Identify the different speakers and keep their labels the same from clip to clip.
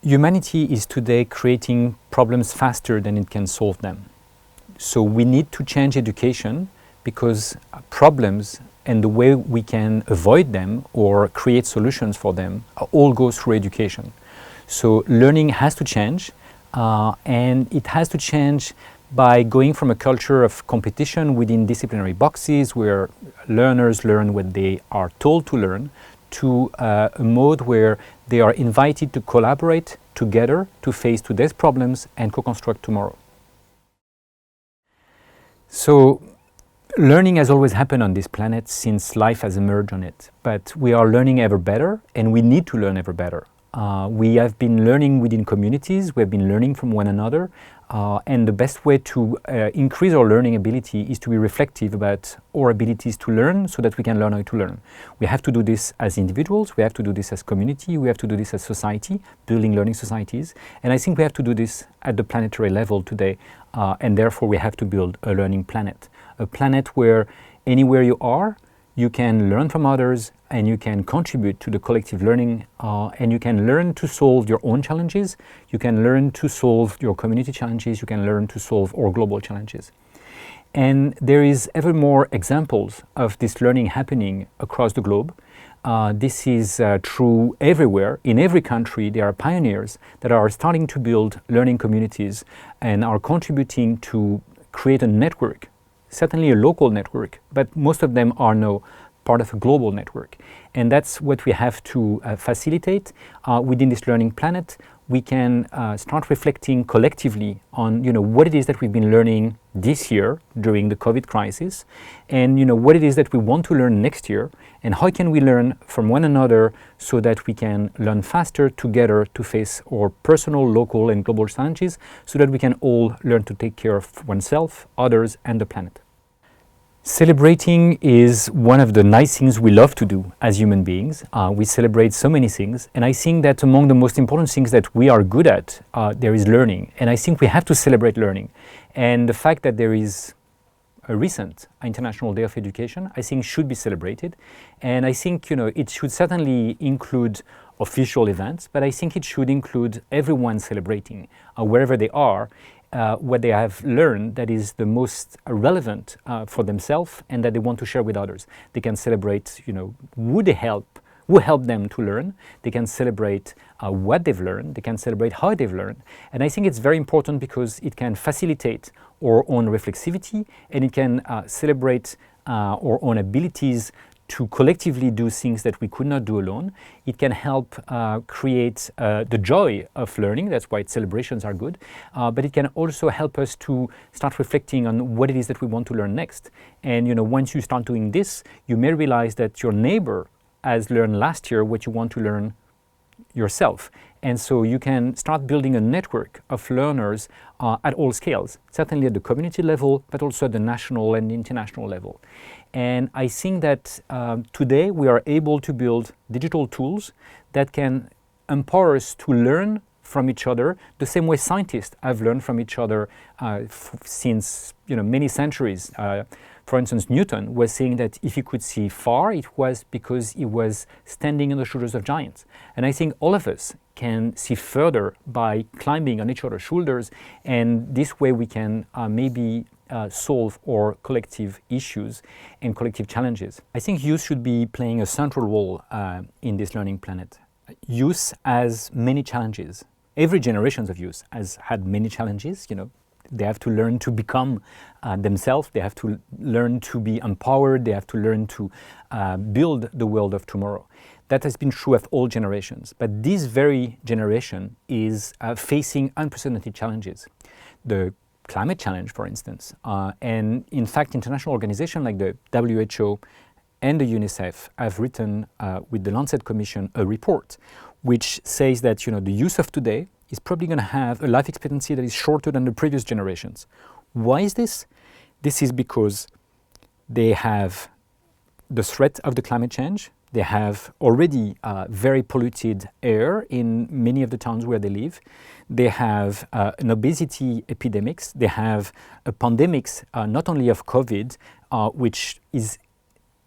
Speaker 1: Humanity is today creating problems faster than it can solve them. So we need to change education because problems and the way we can avoid them or create solutions for them all go through education. So learning has to change, and it has to change by going from a culture of competition within disciplinary boxes where learners learn what they are told to learn, to a mode where they are invited to collaborate together to face today's problems and co-construct tomorrow. So learning has always happened on this planet since life has emerged on it, but we are learning ever better and we need to learn ever better. We have been learning within communities, we have been learning from one another, and the best way to increase our learning ability is to be reflective about our abilities to learn so that we can learn how to learn. We have to do this as individuals, we have to do this as community, we have to do this as society, building learning societies, and I think we have to do this at the planetary level today, and therefore we have to build a learning planet. A planet where anywhere you are, you can learn from others and you can contribute to the collective learning, and you can learn to solve your own challenges, you can learn to solve your community challenges, you can learn to solve our global challenges. And there is ever more examples of this learning happening across the globe. This is true everywhere. In every country, there are pioneers that are starting to build learning communities and are contributing to create a network, certainly a local network, but most of them are now part of a global network. And that's what we have to facilitate within this learning planet. We can start reflecting collectively on what it is that we've been learning this year during the COVID crisis, and what it is that we want to learn next year, and how can we learn from one another so that we can learn faster together to face our personal, local and global challenges, so that we can all learn to take care of oneself, others and the planet. Celebrating is one of the nice things we love to do as human beings. We celebrate so many things, and I think that among the most important things that we are good at, there is learning. And I think we have to celebrate learning. And the fact that there is a recent International Day of Education, I think should be celebrated. And I think it should certainly include official events, but I think it should include everyone celebrating wherever they are. What they have learned that is the most relevant for themselves and that they want to share with others. They can celebrate, who helped them to learn. They can celebrate what they've learned. They can celebrate how they've learned. And I think it's very important because it can facilitate our own reflexivity, and it can celebrate our own abilities to collectively do things that we could not do alone. It can help create the joy of learning. That's why celebrations are good. But it can also help us to start reflecting on what it is that we want to learn next. And once you start doing this, you may realize that your neighbor has learned last year what you want to learn yourself. And so you can start building a network of learners at all scales, certainly at the community level, but also at the national and international level. And I think that today we are able to build digital tools that can empower us to learn from each other the same way scientists have learned from each other since many centuries. For instance, Newton was saying that if he could see far, it was because he was standing on the shoulders of giants. And I think all of us can see further by climbing on each other's shoulders, and this way we can maybe solve our collective issues and collective challenges. I think youth should be playing a central role in this learning planet. Youth has many challenges. Every generation of youth has had many challenges. They have to learn to become themselves. They have to learn to be empowered. They have to learn to build the world of tomorrow. That has been true of all generations. But this very generation is facing unprecedented challenges. The climate challenge, for instance. And in fact, international organizations like the WHO and the UNICEF have written with the Lancet Commission a report which says that the youth of today is probably going to have a life expectancy that is shorter than the previous generations. Why is this? This is because they have the threat of the climate change. They have already very polluted air in many of the towns where they live. They have an obesity epidemics. They have a pandemics, not only of COVID, which is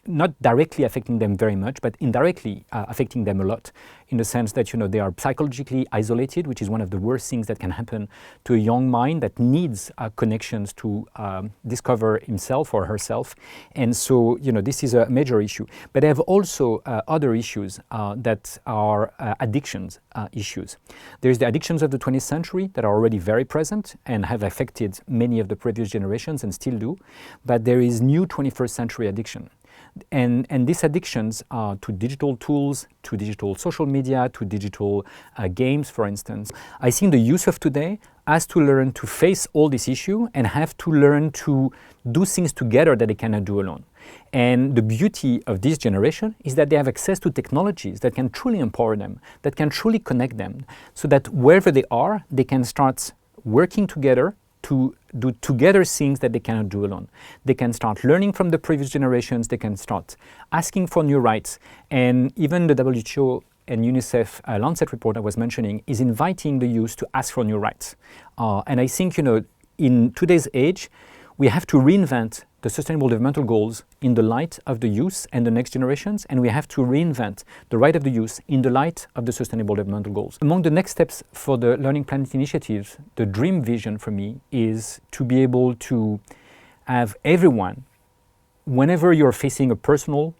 Speaker 1: not directly affecting them very much, but indirectly affecting them a lot, in the sense that they are psychologically isolated, which is one of the worst things that can happen to a young mind that needs connections to discover himself or herself. And so this is a major issue. But they have also other issues that are addictions issues. There's the addictions of the 20th century that are already very present and have affected many of the previous generations and still do. But there is new 21st century addiction. And these addictions to digital tools, to digital social media, to digital games, for instance. I think the youth of today has to learn to face all this issue and have to learn to do things together that they cannot do alone. And the beauty of this generation is that they have access to technologies that can truly empower them, that can truly connect them, so that wherever they are, they can start working together to do together things that they cannot do alone. They can start learning from the previous generations, they can start asking for new rights, and even the WHO and UNICEF Lancet report I was mentioning is inviting the youth to ask for new rights. And I think, in today's age, we have to reinvent the Sustainable Developmental Goals in the light of the youth and the next generations, and we have to reinvent the right of the youth in the light of the Sustainable Developmental Goals. Among the next steps for the Learning Planet initiative, the dream vision for me is to be able to have everyone, whenever you're facing a personal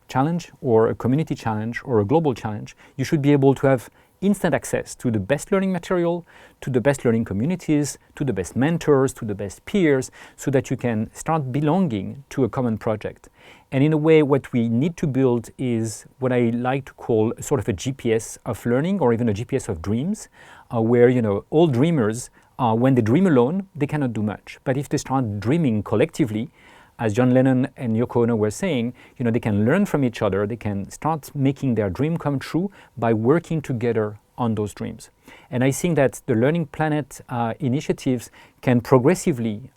Speaker 1: challenge or a community challenge or a global challenge, you should be able to have instant access to the best learning material, to the best learning communities, to the best mentors, to the best peers, so that you can start belonging to a common project. And in a way, what we need to build is what I like to call sort of a GPS of learning, or even a GPS of dreams, where all dreamers, when they dream alone, they cannot do much. But if they start dreaming collectively, as John Lennon and Yoko Ono were saying, they can learn from each other, they can start making their dream come true by working together on those dreams. And I think that the Learning Planet initiatives can progressively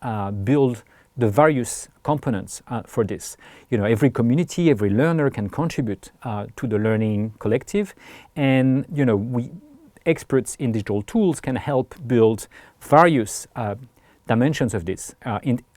Speaker 1: build the various components for this. Every community, every learner can contribute to the learning collective, and we experts in digital tools can help build various dimensions of this.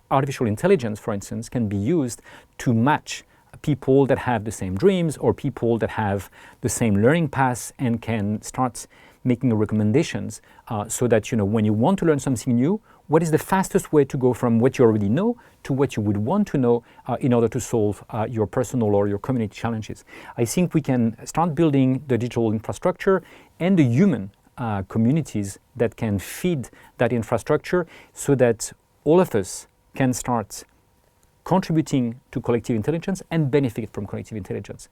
Speaker 1: Artificial intelligence, for instance, can be used to match people that have the same dreams or people that have the same learning paths, and can start making recommendations so that when you want to learn something new, what is the fastest way to go from what you already know to what you would want to know in order to solve your personal or your community challenges. I think we can start building the digital infrastructure and the human communities that can feed that infrastructure, so that all of us can start contributing to collective intelligence and benefit from collective intelligence.